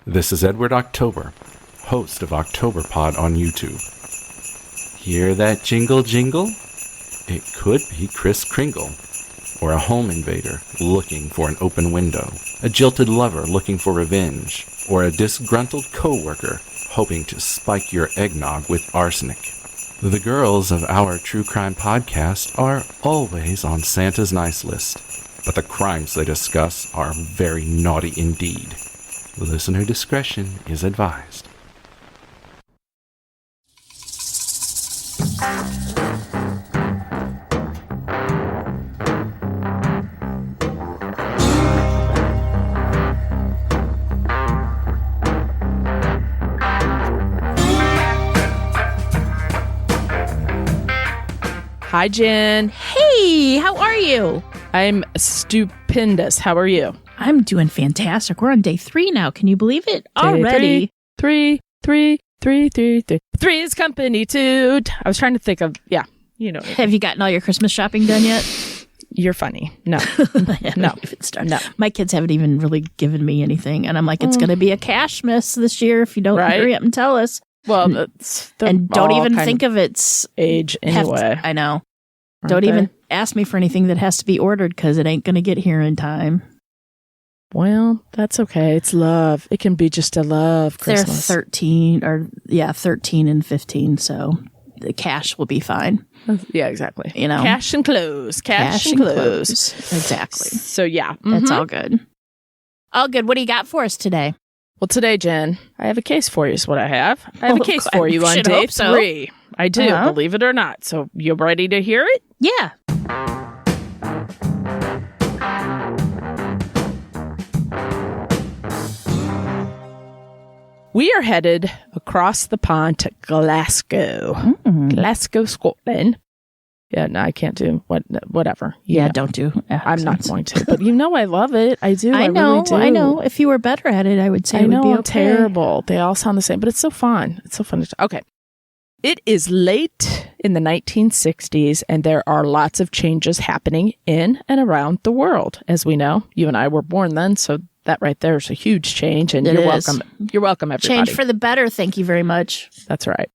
This is Edward October, host of OctoberPod on YouTube. Hear that jingle jingle? It could be Kris Kringle, or a home invader looking for an open window, a jilted lover looking for revenge, or a disgruntled coworker hoping to spike your eggnog with arsenic. The girls of our true crime podcast are always on Santa's nice list, but the crimes they discuss are very naughty indeed. Listener discretion is advised. Hi, Jen. Hey, how are you? I'm stupendous. How are you? I'm doing fantastic. We're on day 3 now. Can you believe it? Already. Three is company too. I was trying to think of, you know. Have you gotten all your Christmas shopping done yet? You're funny. No. No. No. My kids haven't even really given me anything. And I'm like, it's going to be a cash miss this year if you don't hurry up and tell us. Well, that's and don't even think of its age anyway. I know. Don't even ask me for anything that has to be ordered because it ain't going to get here in time. Well, that's okay. It's love. It can be just a love Christmas. They're 13 and 15, so the cash will be fine. Yeah, exactly. You know, cash and clothes. Cash and clothes. Exactly. So yeah, that's all good. All good. What do you got for us today? Well, today, Jen, I have a case for you is what I have. I have a case for you on day 3. I do, believe it or not. So you ready to hear it? Yeah. We are headed across the pond to Glasgow. Glasgow, Scotland. Yeah, no, I can't do whatever. Yeah, don't do accents. I'm not going to. But you know I love it. I do. I know, really do. I know. If you were better at it, I would say it would be okay. I'm terrible. They all sound the same, but it's so fun. It's so fun. Okay. It is late in the 1960s, and there are lots of changes happening in and around the world. As we know, you and I were born then, so that right there is a huge change, and you're welcome. You're welcome, everybody. Change for the better. Thank you very much. That's right.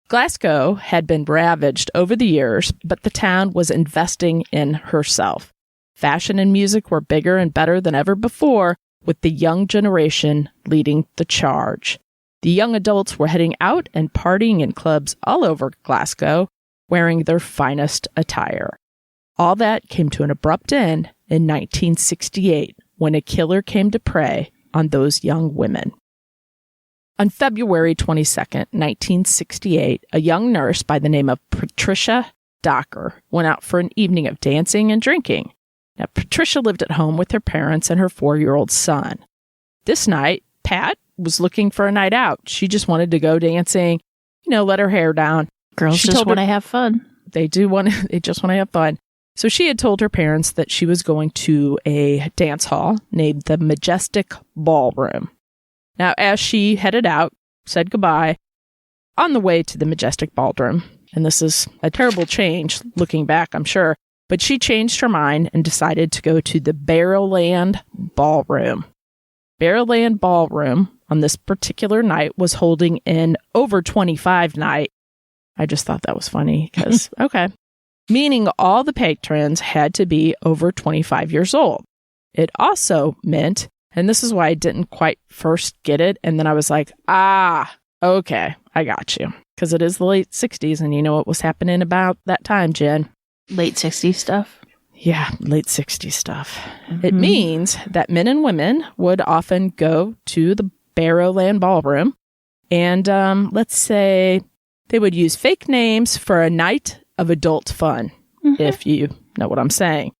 Glasgow had been ravaged over the years, but the town was investing in herself. Fashion and music were bigger and better than ever before, with the young generation leading the charge. The young adults were heading out and partying in clubs all over Glasgow, wearing their finest attire. All that came to an abrupt end in 1968, when a killer came to prey on those young women. On February 22nd, 1968, a young nurse by the name of Patricia Docker went out for an evening of dancing and drinking. Now, Patricia lived at home with her parents and her 4-year-old son. This night, Pat was looking for a night out. She just wanted to go dancing, let her hair down. Girls just want to have fun. They just want to have fun. So she had told her parents that she was going to a dance hall named the Majestic Ballroom. Now, as she headed out, said goodbye, on the way to the Majestic Ballroom, and this is a terrible change, looking back, I'm sure, but she changed her mind and decided to go to the Barrowland Ballroom. Barrowland Ballroom, on this particular night, was holding an over 25 night. I just thought that was funny, because, okay. Meaning all the patrons had to be over 25 years old. It also meant, and this is why I didn't quite first get it, and then I was like, okay, I got you. Because it is the late 60s, and you know what was happening about that time, Jen? Late 60s stuff? Yeah, late 60s stuff. It means that men and women would often go to the Barrowland Ballroom, and let's say they would use fake names for a night of adult fun, if you know what I'm saying.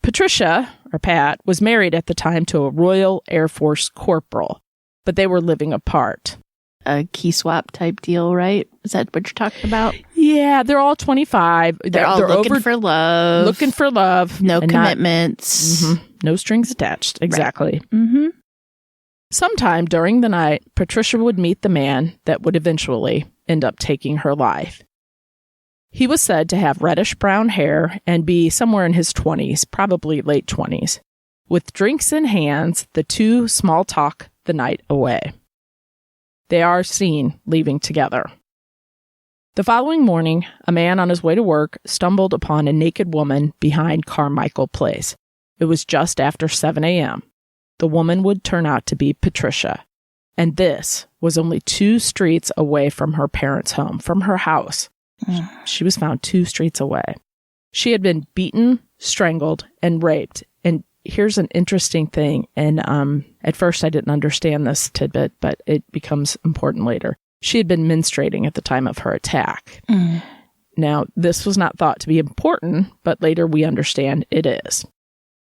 Patricia, or Pat, was married at the time to a Royal Air Force corporal, but they were living apart. A key swap type deal, right? Is that what you're talking about? Yeah, they're all 25. They're all looking for love. Looking for love. No commitments. No strings attached. Exactly. Right. Sometime during the night, Patricia would meet the man that would eventually end up taking her life. He was said to have reddish-brown hair and be somewhere in his 20s, probably late 20s. With drinks in hands, the two small talk the night away. They are seen leaving together. The following morning, a man on his way to work stumbled upon a naked woman behind Carmichael Place. It was just after 7 a.m. The woman would turn out to be Patricia, and this was only 2 streets away from her parents' home, from her house. She was found 2 streets away. She had been beaten, strangled, and raped. And here's an interesting thing, and at first I didn't understand this tidbit, but it becomes important later. She had been menstruating at the time of her attack. Now, this was not thought to be important, but later we understand it is.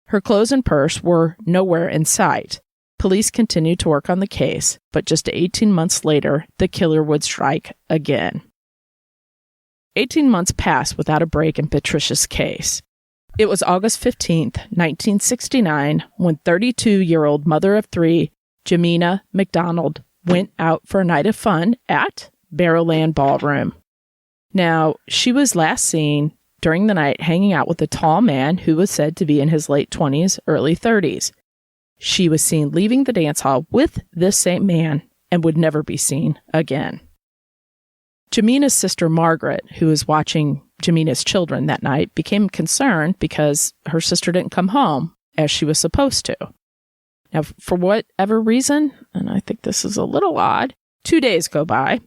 Her clothes and purse were nowhere in sight. Police continued to work on the case, but just 18 months later, the killer would strike again. 18 months passed without a break in Patricia's case. It was August 15th, 1969, when 32-year-old mother of 3, Jemina McDonald, went out for a night of fun at Barrowland Ballroom. Now, she was last seen during the night hanging out with a tall man who was said to be in his late 20s, early 30s. She was seen leaving the dance hall with this same man and would never be seen again. Jemina's sister Margaret, who was watching Jemina's children that night, became concerned because her sister didn't come home as she was supposed to. Now, for whatever reason, and I think this is a little odd, 2 days go by,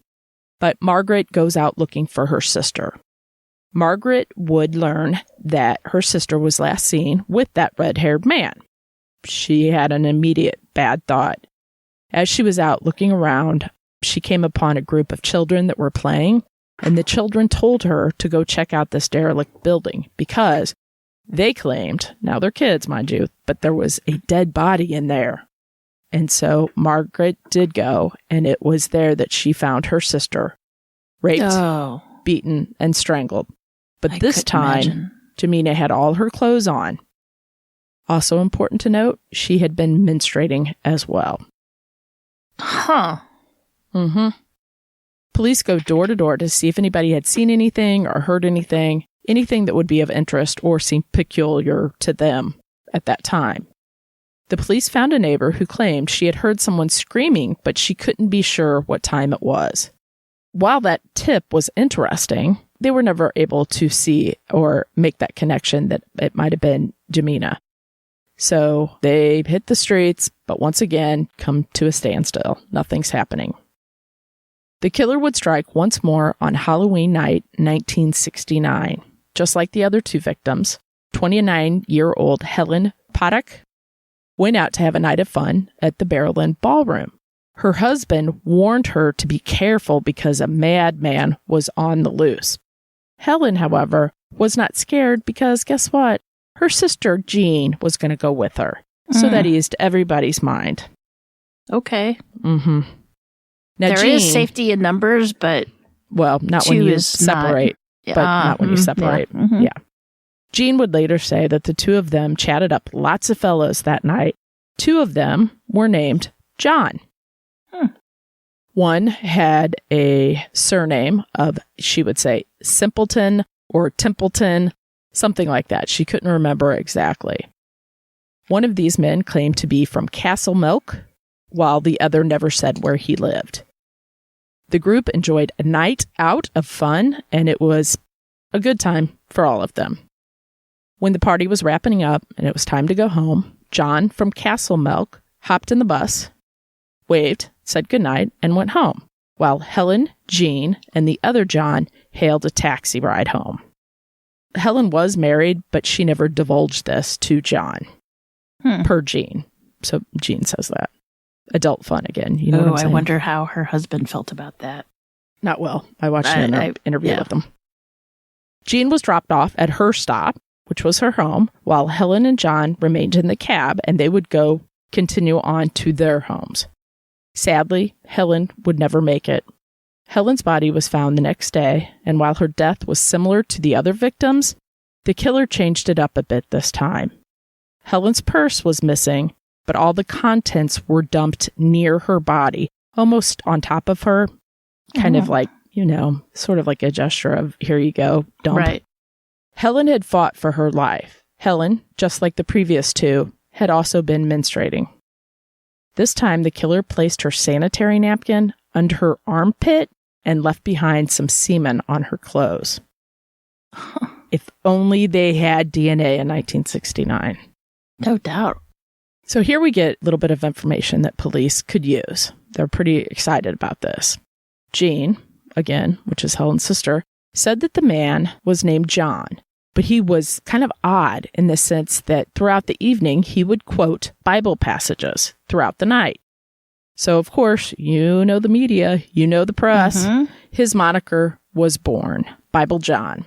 but Margaret goes out looking for her sister. Margaret would learn that her sister was last seen with that red-haired man. She had an immediate bad thought. As she was out looking around, she came upon a group of children that were playing, and the children told her to go check out this derelict building because they claimed, now they're kids, mind you, but there was a dead body in there. And so Margaret did go, and it was there that she found her sister, raped, beaten, and strangled. But this time, Jemina had all her clothes on. Also important to note, she had been menstruating as well. Huh. Police go door to door to see if anybody had seen anything or heard anything that would be of interest or seem peculiar to them at that time. The police found a neighbor who claimed she had heard someone screaming, but she couldn't be sure what time it was. While that tip was interesting, they were never able to see or make that connection that it might have been Jemina. So they hit the streets, but once again, come to a standstill. Nothing's happening. The killer would strike once more on Halloween night, 1969. Just like the other 2 victims, 29-year-old Helen Paddock went out to have a night of fun at the Barrowland Ballroom. Her husband warned her to be careful because a madman was on the loose. Helen, however, was not scared because guess what? Her sister Jean was going to go with her. So that eased everybody's mind. Okay. Now, there Jean, is safety in numbers, but well, not when you separate. But not when you separate. Yeah. Jean would later say that the 2 of them chatted up lots of fellows that night. 2 of them were named John. One had a surname of, she would say, Simpleton or Templeton, something like that. She couldn't remember exactly. One of these men claimed to be from Castle Milk, while the other never said where he lived. The group enjoyed a night out of fun, and it was a good time for all of them. When the party was wrapping up and it was time to go home, John from Castle Milk hopped in the bus, waved, said goodnight, and went home, while Helen, Jean, and the other John hailed a taxi ride home. Helen was married, but she never divulged this to John, per Jean. So Jean says that. Adult fun again. You know what I'm saying? I wonder how her husband felt about that. Not well. I watched an interview with them. Jean was dropped off at her stop, which was her home, while Helen and John remained in the cab, and they would continue on to their homes. Sadly, Helen would never make it. Helen's body was found the next day, and while her death was similar to the other victims, the killer changed it up a bit this time. Helen's purse was missing, but all the contents were dumped near her body, almost on top of her, kind of like, sort of like a gesture of, here you go, dump. Right. Helen had fought for her life. Helen, just like the previous 2, had also been menstruating. This time, the killer placed her sanitary napkin under her armpit and left behind some semen on her clothes. If only they had DNA in 1969. No doubt. So here we get a little bit of information that police could use. They're pretty excited about this. Jean, again, which is Helen's sister, said that the man was named John, but he was kind of odd in the sense that throughout the evening, he would quote Bible passages throughout the night. So, of course, you know the media, you know the press. His moniker was born, Bible John.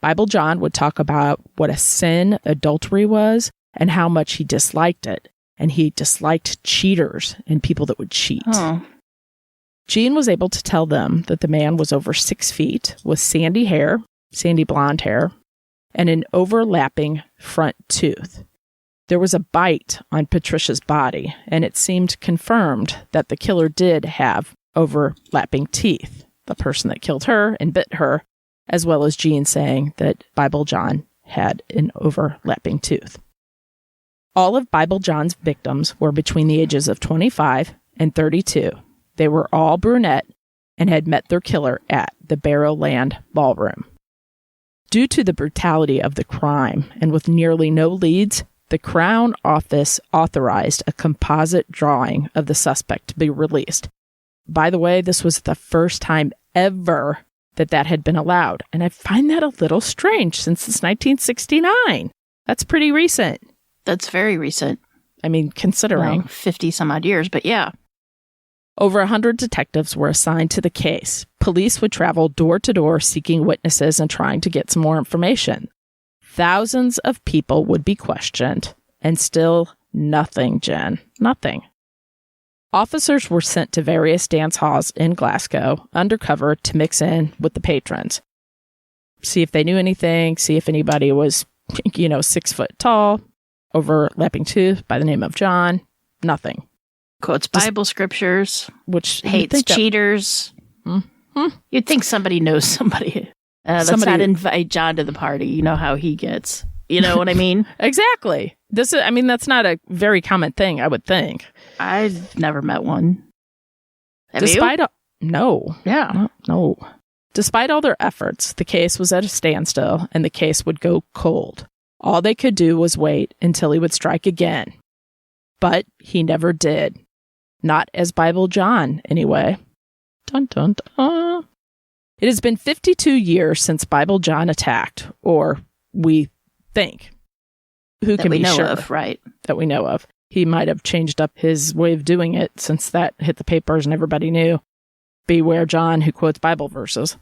Bible John would talk about what a sin adultery was and how much he disliked it. And he disliked cheaters and people that would cheat. Oh. Jean was able to tell them that the man was over 6 feet with sandy blonde hair, and an overlapping front tooth. There was a bite on Patricia's body, and it seemed confirmed that the killer did have overlapping teeth, the person that killed her and bit her, as well as Jean saying that Bible John had an overlapping tooth. All of Bible John's victims were between the ages of 25 and 32. They were all brunette and had met their killer at the Barrowland Ballroom. Due to the brutality of the crime and with nearly no leads, the Crown Office authorized a composite drawing of the suspect to be released. By the way, this was the first time ever that had been allowed, and I find that a little strange since it's 1969. That's pretty recent. That's very recent. I mean, considering 50 some odd years, but yeah. Over 100 detectives were assigned to the case. Police would travel door to door seeking witnesses and trying to get some more information. Thousands of people would be questioned, and still nothing, Jen. Nothing. Officers were sent to various dance halls in Glasgow undercover to mix in with the patrons. See if they knew anything, see if anybody was, 6 foot tall, overlapping tooth by the name of John. Nothing. Quotes Bible scriptures, which hates cheaters. You'd think somebody knows somebody. Let's not invite John to the party. You know how he gets. You know what I mean? Exactly. That's not a very common thing, I would think. I've never met one. Have you? No. Yeah. No. Despite all their efforts, the case was at a standstill, and the case would go cold. All they could do was wait until he would strike again. But he never did. Not as Bible John, anyway. Dun, dun, dun. It has been 52 years since Bible John attacked, or we think. Who can be sure? Right. That we know of. He might have changed up his way of doing it since that hit the papers and everybody knew. Beware John who quotes Bible verses.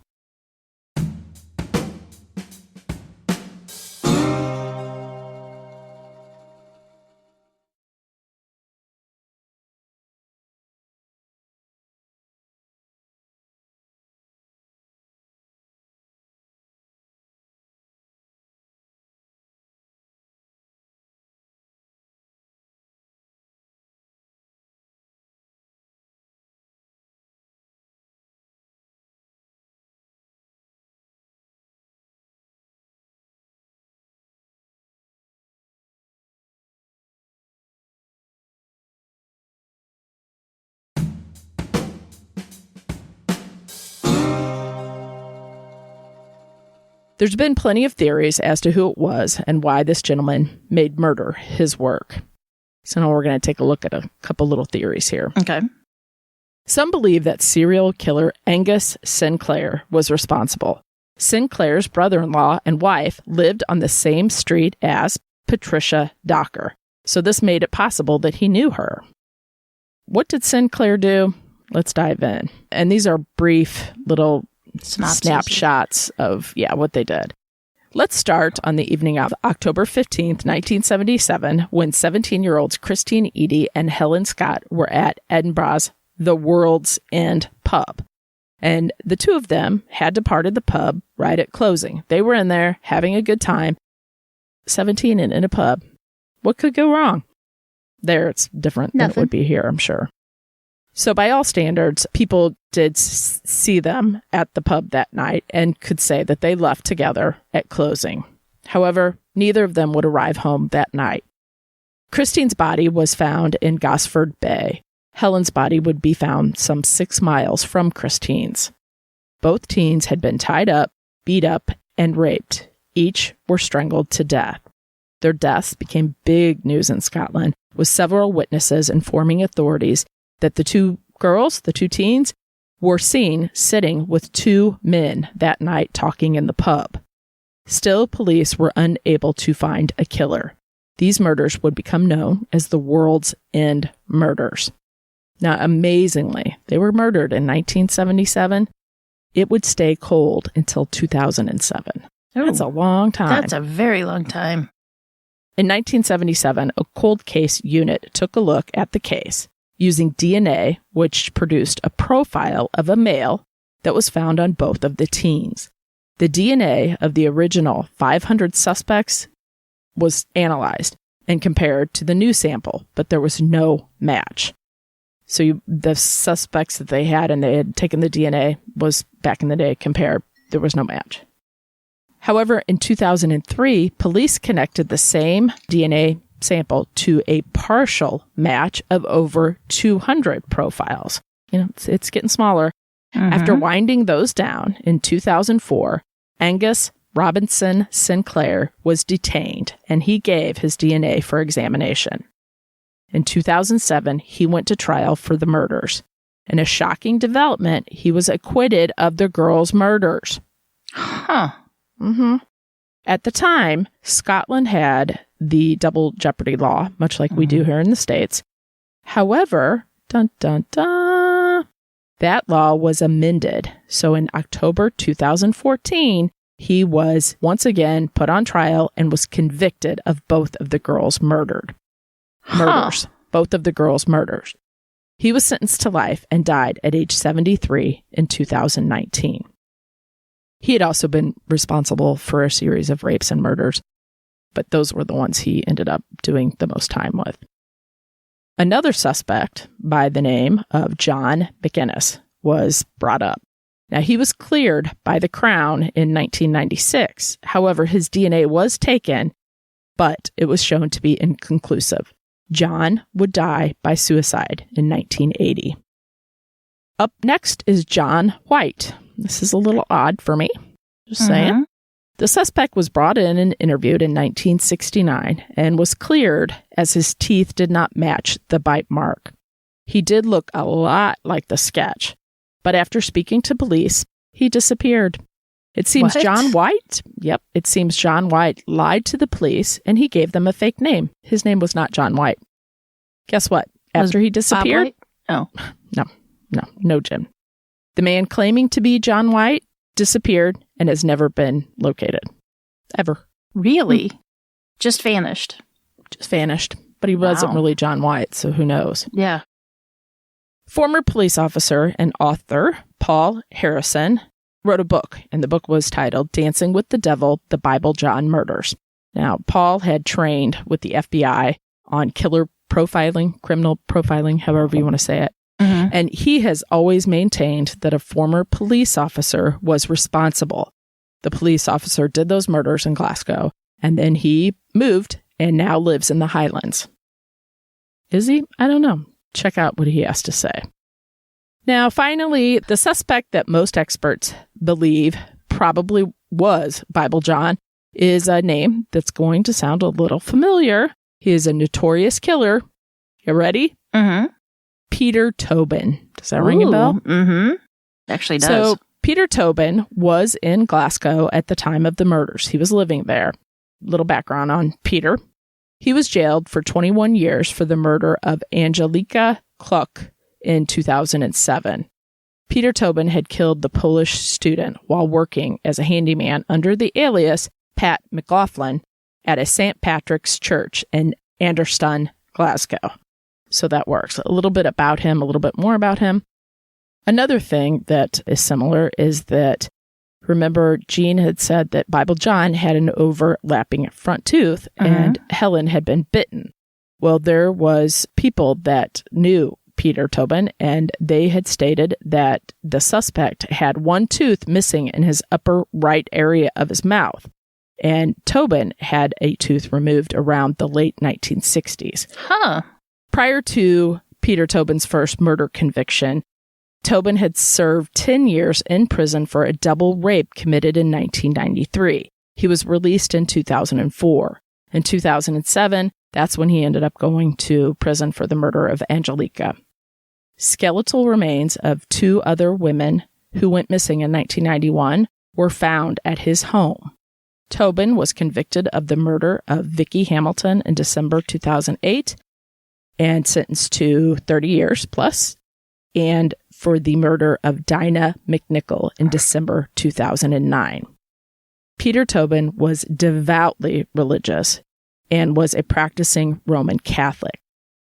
There's been plenty of theories as to who it was and why this gentleman made murder his work. So now we're going to take a look at a couple little theories here. Okay. Some believe that serial killer Angus Sinclair was responsible. Sinclair's brother-in-law and wife lived on the same street as Patricia Docker, so this made it possible that he knew her. What did Sinclair do? Let's dive in. And these are brief little snapshots of, what they did. Let's start on the evening of October 15th, 1977, when 17-year-olds Christine Eady and Helen Scott were at Edinburgh's The World's End pub. And the two of them had departed the pub right at closing. They were in there having a good time. 17 and in a pub. What could go wrong? There, it's different than it would be here, I'm sure. So by all standards, people did see them at the pub that night and could say that they left together at closing. However, neither of them would arrive home that night. Christine's body was found in Gosford Bay. Helen's body would be found some 6 miles from Christine's. Both teens had been tied up, beat up, and raped. Each were strangled to death. Their deaths became big news in Scotland, with several witnesses informing authorities that the 2 girls, the 2 teens, were seen sitting with 2 men that night talking in the pub. Still, police were unable to find a killer. These murders would become known as the World's End Murders. Now, amazingly, they were murdered in 1977. It would stay cold until 2007. Ooh, that's a long time. That's a very long time. In 1977, a cold case unit took a look at the case using DNA, which produced a profile of a male that was found on both of the teens. The DNA of the original 500 suspects was analyzed and compared to the new sample, but there was no match. So the suspects that they had and they had taken the DNA was back in the day compared. There was no match. However, in 2003, police connected the same DNA sample to a partial match of over 200 profiles. It's getting smaller. Mm-hmm. After winding those down in 2004, Angus Robinson Sinclair was detained and he gave his DNA for examination. In 2007, he went to trial for the murders. In a shocking development, he was acquitted of the girls' murders. Huh. Mm-hmm. At the time, Scotland had the double jeopardy law, much like we do here in the States. However, that law was amended. So in October 2014, he was once again put on trial and was convicted of both of the girls' murders. Both of the girls' murders. He was sentenced to life and died at age 73 in 2019. He had also been responsible for a series of rapes and murders, but those were the ones he ended up doing the most time with. Another suspect by the name of John McInnes was brought up. Now, he was cleared by the Crown in 1996. However, his DNA was taken, but it was shown to be inconclusive. John would die by suicide in 1980. Up next is John White. This is a little odd for me. Just saying. The suspect was brought in and interviewed in 1969 and was cleared as his teeth did not match the bite mark. He did look a lot like the sketch, but after speaking to police, he disappeared. It seems John White lied to the police and he gave them a fake name. His name was not John White. Guess what? After he disappeared? No, Jim. The man claiming to be John White disappeared and has never been located. Ever. Really? Just vanished. But he wasn't really John White, so who knows? Yeah. Former police officer and author Paul Harrison wrote a book, and the book was titled Dancing with the Devil, The Bible John Murders. Now, Paul had trained with the FBI on killer profiling, criminal profiling, however you want to say it. Mm-hmm. And he has always maintained that a former police officer was responsible. The police officer did those murders in Glasgow, and then he moved and now lives in the Highlands. Is he? I don't know. Check out what he has to say. Now, finally, the suspect that most experts believe probably was Bible John is a name that's going to sound a little familiar. He is a notorious killer. You ready? Mm-hmm. Peter Tobin. Does that ring a bell? Mm-hmm. Actually does. So Peter Tobin was in Glasgow at the time of the murders. He was living there. Little background on Peter. He was jailed for 21 years for the murder of Angelika Kluk in 2007. Peter Tobin had killed the Polish student while working as a handyman under the alias Pat McLaughlin at a St. Patrick's Church in Anderston, Glasgow. So that works. A little bit about him, a little bit more about him. Another thing that is similar is that, remember, Jean had said that Bible John had an overlapping front tooth and Helen had been bitten. Well, there was people that knew Peter Tobin, and they had stated that the suspect had one tooth missing in his upper right area of his mouth. and Tobin had a tooth removed around the late 1960s. Huh. Prior to Peter Tobin's first murder conviction, Tobin had served 10 years in prison for a double rape committed in 1993. He was released in 2004. In 2007, that's when he ended up going to prison for the murder of Angelica. Skeletal remains of 2 other women who went missing in 1991 were found at his home. Tobin was convicted of the murder of Vicki Hamilton in December 2008 and sentenced to 30 years plus, and for the murder of Dinah McNichol in December 2009. Peter Tobin was devoutly religious and was a practicing Roman Catholic.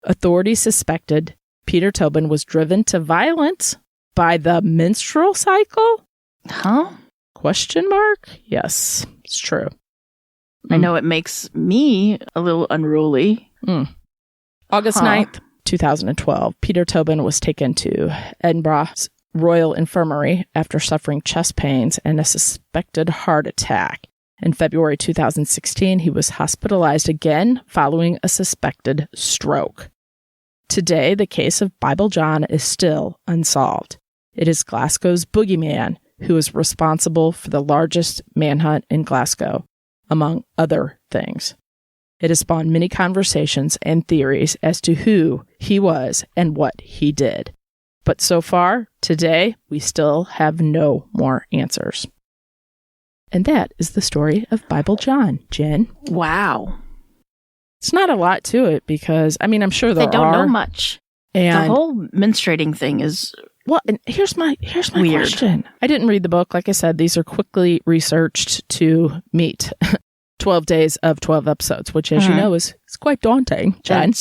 Authorities suspected Peter Tobin was driven to violence by the menstrual cycle? Huh? Question mark? Yes, it's true. I know it makes me a little unruly. August 9th, 2012, Peter Tobin was taken to Edinburgh's Royal Infirmary after suffering chest pains and a suspected heart attack. In February 2016, he was hospitalized again following a suspected stroke. Today, the case of Bible John is still unsolved. It is Glasgow's boogeyman who is responsible for the largest manhunt in Glasgow, among other things. It has spawned many conversations and theories as to who he was and what he did. But so far, today, we still have no more answers. And that is the story of Bible John, Jen. Wow. It's not a lot to it because, I mean, I'm sure there are. They don't know much. And the whole menstruating thing is well, and here's my weird question. I didn't read the book. Like I said, these are quickly researched to meet 12 days of 12 episodes, which, as you know, is quite daunting, Jen.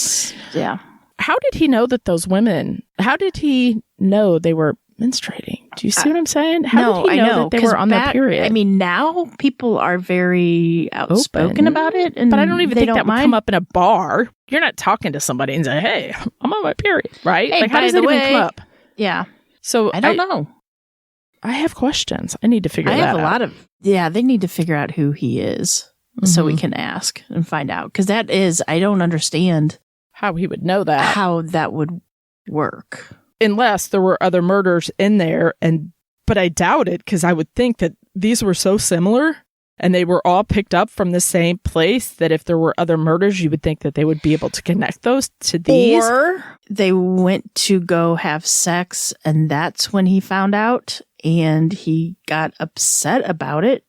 Yeah. How did he know that those women, how did he know they were menstruating? Do you see what I'm saying? How did he know that they were on their period? I mean, now people are very outspoken about it. But I don't even think that would come up in a bar. You're not talking to somebody and say, hey, I'm on my period, right? Hey, like, how does it even come up? Yeah. So I don't know. I have questions. I need to figure that out. I have a lot of, they need to figure out who he is so we can ask and find out. Because that is, I don't understand how he would know that. How that would work. Unless there were other murders in there, but I doubt it, because I would think that these were so similar and they were all picked up from the same place that if there were other murders, you would think that they would be able to connect those to these. Or they went to go have sex and that's when he found out and he got upset about it.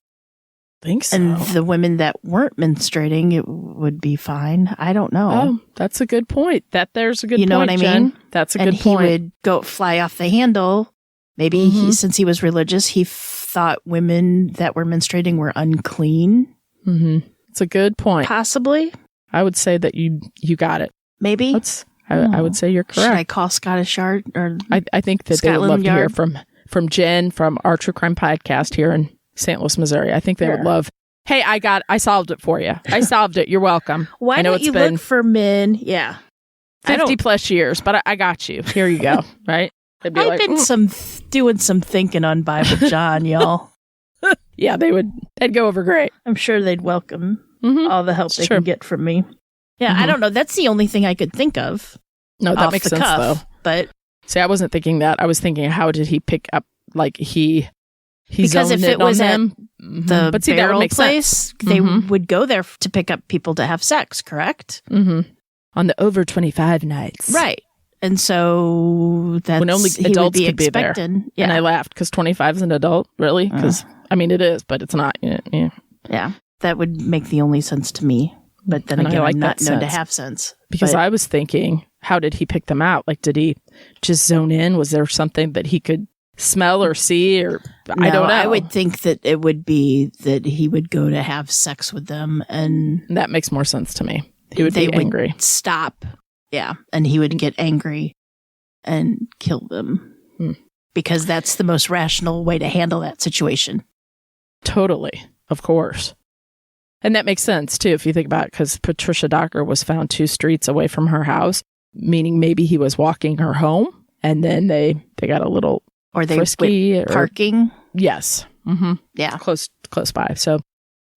Think so. And the women that weren't menstruating, it would be fine. I don't know. Oh, that's a good point. There's a good point, You know what I Jen. mean? That's a and good point. He would go fly off the handle. Maybe since he was religious, he thought women that were menstruating were unclean. It's a good point. Possibly. I would say that you got it. Maybe. I would say you're correct. Should I call Scottish Yard? Or I think that Scotland they would love Yard? to hear from Jen from our True Crime Podcast here in St. Louis, Missouri. I think they would love. Hey, I solved it for you. I solved it. You're welcome. Why I know don't it's you been look for men? Yeah. 50 plus years, but I got you. Here you go. Right? They'd be I've been doing some thinking on Bible John, y'all. Yeah, they'd go over great. I'm sure they'd welcome all the help they can get from me. Yeah, I don't know. That's the only thing I could think of. No, that makes sense, though. But see, I wasn't thinking that. I was thinking, how did he pick up, like, he because if it was at the but see, barrel that would make place, sense. they would go there to pick up people to have sex, correct? On the over 25 nights. Right. And so that's when only adults could be there. Yeah. And I laughed because 25 is an adult, really? Because, I mean, it is, but it's not. Yeah. That would make the only sense to me. But then again, I'm not known to have sense. Because I was thinking, how did he pick them out? Like, did he just zone in? Was there something that he could smell or see? Or I don't know. I would think that it would be that he would go to have sex with them. And that makes more sense to me. He would be angry. Would stop. Yeah. And he would get angry and kill them. Because that's the most rational way to handle that situation. Totally. Of course. And that makes sense, too, if you think about it, because Patricia Docker was found 2 streets away from her house, meaning maybe he was walking her home, and then they got a little or they frisky. Parking? Yes. Yeah. Close by. So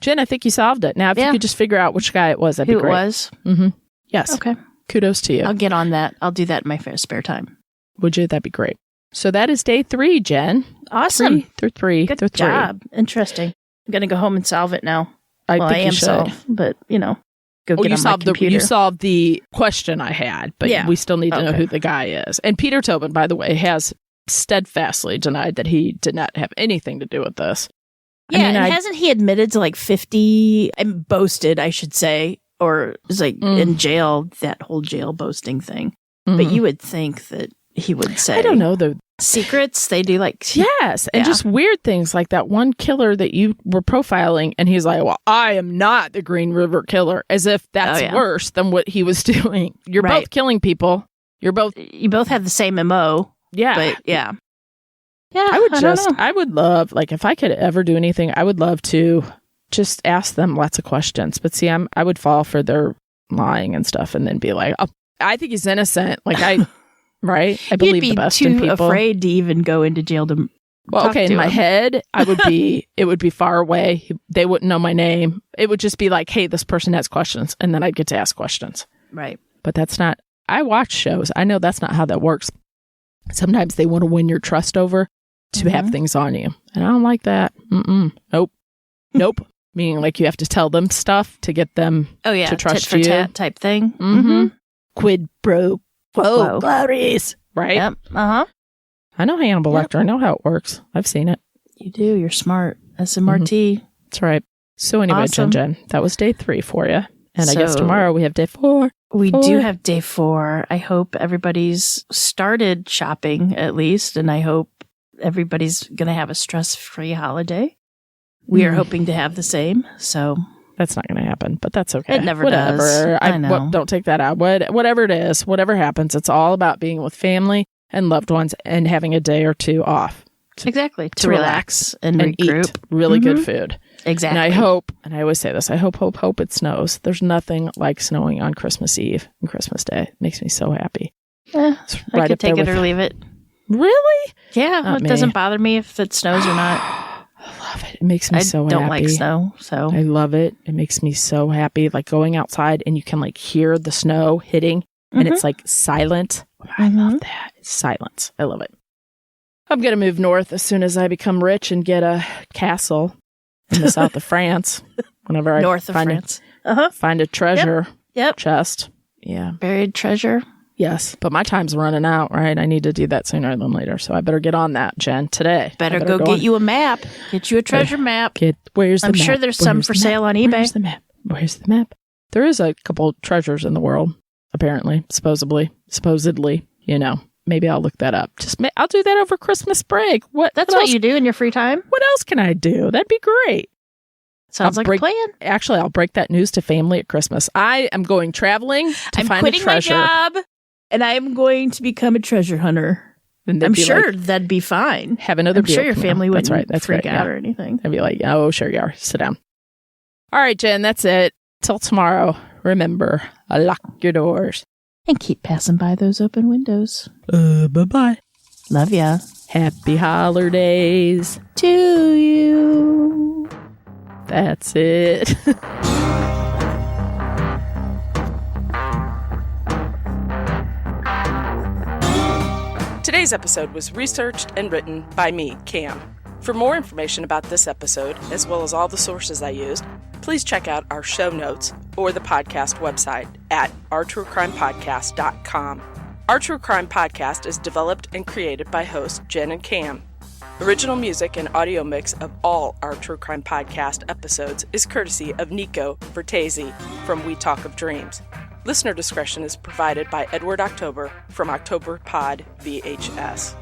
Jen, I think you solved it. Now, if you could just figure out which guy it was, that'd be great. Who it was? Mm-hmm. Yes. Okay. Kudos to you. I'll get on that. I'll do that in my spare time. Would you? That'd be great. So that is day 3, Jen. Awesome. 3 Good job. Interesting. I'm going to go home and solve it now. I think I am you should. solved, but, go get on my computer. You solved the question I had, but we still need to know who the guy is. And Peter Tobin, by the way, has steadfastly denied that he did not have anything to do with this. Yeah, hasn't he admitted to 50, and boasted, I should say, or is in jail, that whole jail boasting thing. Mm-hmm. But you would think that he would say, I don't know, the secrets they do yes, and just weird things like that one killer that you were profiling, and he's like, well, I am not the Green River Killer, as if that's worse than what he was doing. You're both killing people. You both have the same MO. Yeah. But yeah, I would love, if I could ever do anything, I would love to just ask them lots of questions. But see, I would fall for their lying and stuff, and then be like, oh, I think he's innocent. Right? I believe the best in people. You'd be too afraid to even go into jail to talk to in my him. head, it would be far away. They wouldn't know my name. It would just be like, hey, this person has questions, and then I'd get to ask questions. Right. But that's not, I watch shows. I know that's not how that works. Sometimes they want to win your trust over to have things on you. And I don't like that. Nope. Meaning you have to tell them stuff to get them to trust tit for you. Tat type thing. Mm-hmm. Quid pro quo, Clarice. Right? Yep. Uh-huh. I know Hannibal Lecter. I know how it works. I've seen it. You do. You're smart. SMRT. That's right. So anyway, Awesome. Jen, that was day 3 for you. And I guess tomorrow we have day 4. We do have day 4. I hope everybody's started shopping at least, and I hope everybody's going to have a stress-free holiday. We are hoping to have the same, so... That's not going to happen, but that's okay. It never does. I know. Don't take that out. Whatever it is, whatever happens, it's all about being with family and loved ones and having a day or 2 off. Exactly. To relax and regroup. Eat really good food. Exactly. And I hope, and I always say this, I hope it snows. There's nothing like snowing on Christmas Eve and Christmas Day. It makes me so happy. I could take it or leave it. Really? Yeah. It doesn't bother me if it snows or not. I love it. It makes me so happy. I don't like snow, so. I love it. It makes me so happy. Going outside and you can hear the snow hitting and it's silent. I love that. It's silence. I love it. I'm going to move north as soon as I become rich and get a castle in the south of France. Whenever I find a treasure chest. Yeah. Buried treasure. Yes, but my time's running out, right? I need to do that sooner than later, so I better get on that, Jen, today. Better go get you a map. Get you a treasure map. Where's the map? I'm sure there's some for sale on eBay. Where's the map? There is a couple treasures in the world, apparently, supposedly. Maybe I'll look that up. I'll do that over Christmas break. That's what you do in your free time? What else can I do? That'd be great. Sounds like a plan. Actually, I'll break that news to family at Christmas. I am going traveling to find a treasure. I'm quitting my job, and I am going to become a treasure hunter. And I'm sure that'd be fine. Have another I'm sure your family wouldn't freak out or anything. I'd be like, oh, sure you are. Sit down. All right, Jen, that's it. Till tomorrow, remember, lock your doors. And keep passing by those open windows. Bye-bye. Love ya. Happy holidays. To you. That's it. Today's episode was researched and written by me, Cam. For more information about this episode, as well as all the sources I used, please check out our show notes or the podcast website at ourtruecrimepodcast.com. Our True Crime Podcast is developed and created by hosts Jen and Cam. Original music and audio mix of all our True Crime Podcast episodes is courtesy of Nico from We Talk of Dreams. Listener discretion is provided by Edward October from October Pod VHS.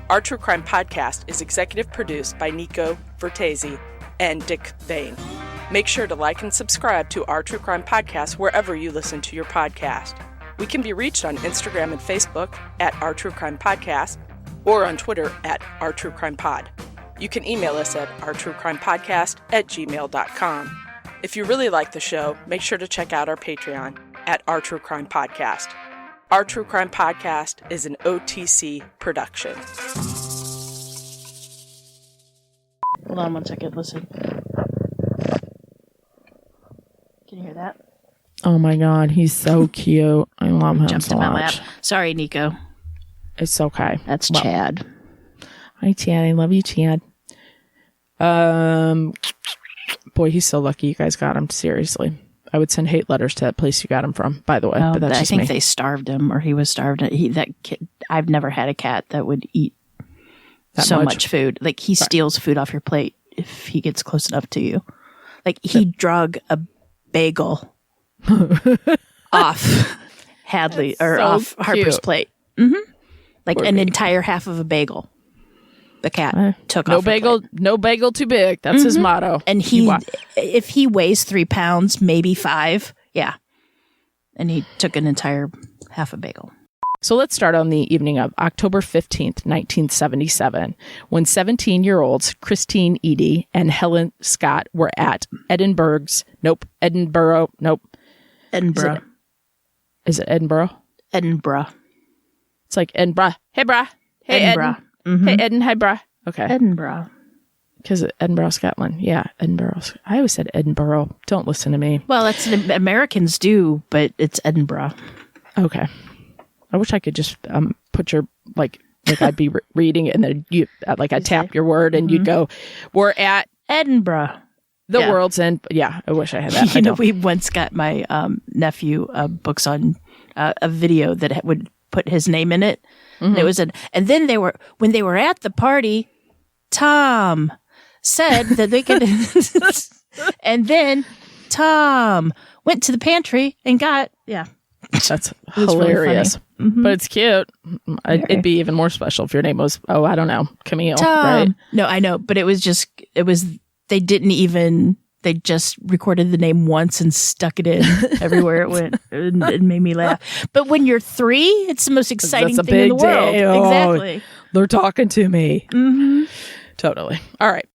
Our True Crime Podcast is executive produced by Nico Vertesi and Dick Vane. Make sure to like and subscribe to Our True Crime Podcast wherever you listen to your podcast. We can be reached on Instagram and Facebook at Our True Crime Podcast or on Twitter at Our True Crime Pod. You can email us at ourtruecrimepodcast@gmail.com. If you really like the show, make sure to check out our Patreon at Our True Crime Podcast. Our True Crime Podcast is an OTC production. Hold on one second, listen. Can you hear that? Oh my God, he's so cute. I love him Jumped so in my much. lap. Sorry, Nico. It's okay. That's Chad. Hi, Chad. I love you, Chad. Boy, he's so lucky you guys got him. Seriously. I would send hate letters to that place you got him from, by the way. Oh, but that's I just think me. they starved him, or he was starved. That kid, I've never had a cat that would eat That so much? much food. Like, he steals food off your plate if he gets close enough to you. Like, he drug a bagel off Hadley, or so off Harper's cute. plate. Like Poor an baby. entire half of a bagel. The cat took No off her bagel, plate. no bagel too big. That's his motto. And if he weighs 3 pounds, maybe 5, yeah. And he took an entire half a bagel. So let's start on the evening of October 15th, 1977, when 17-year-olds Christine Eady and Helen Scott were at Edinburgh. Is it Edinburgh? Edinburgh. It's like Edinburgh. Hey, brah. Hey, Edinburgh. Edin. Hey, Edin. Hey, brah. Okay. Edinburgh. Because Edinburgh, Scotland. Yeah, Edinburgh. I always said Edinburgh. Don't listen to me. Well, that's Americans do, but it's Edinburgh. Okay. I wish I could just put your, like I'd be reading it and then you, like I'd tap your word and you'd go, we're at Edinburgh. the world's end. Yeah, I wish I had that. You know, we once got my nephew books on a video that would put his name in it. And it was and then when they were at the party, Tom said that they could, and then Tom went to the pantry and got, That's was really hilarious. funny. But it's cute. It'd be even more special if your name was, I don't know, Camille, Tom. right? No, I know, but they didn't even, they just recorded the name once and stuck it in everywhere it went. It made me laugh. But when you're 3, it's the most exciting That's a thing in the big world. deal. Exactly. They're talking to me. Mm-hmm. Totally. All right.